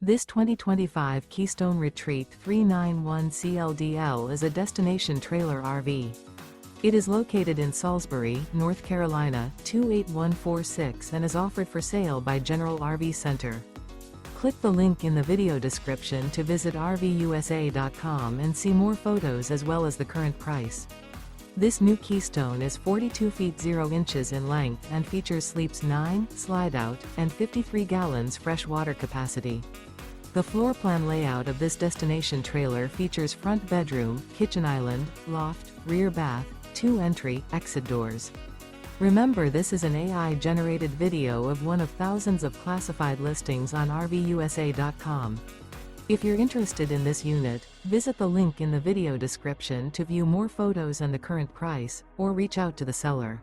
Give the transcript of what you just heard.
This 2025 Keystone Retreat 391 CLDL is a destination trailer RV. It is located in Salisbury, North Carolina, 28146 and is offered for sale by General RV Center. Click the link in the video description to visit RVUSA.com and see more photos as well as the current price. This new Keystone is 42 feet 0 inches in length and features sleeps 9, slide-out, and 53 gallons fresh water capacity. The floor plan layout of this destination trailer features front bedroom, kitchen island, loft, rear bath, 2 entry, exit doors. Remember, this is an AI-generated video of one of thousands of classified listings on RVUSA.com. If you're interested in this unit, visit the link in the video description to view more photos and the current price, or reach out to the seller.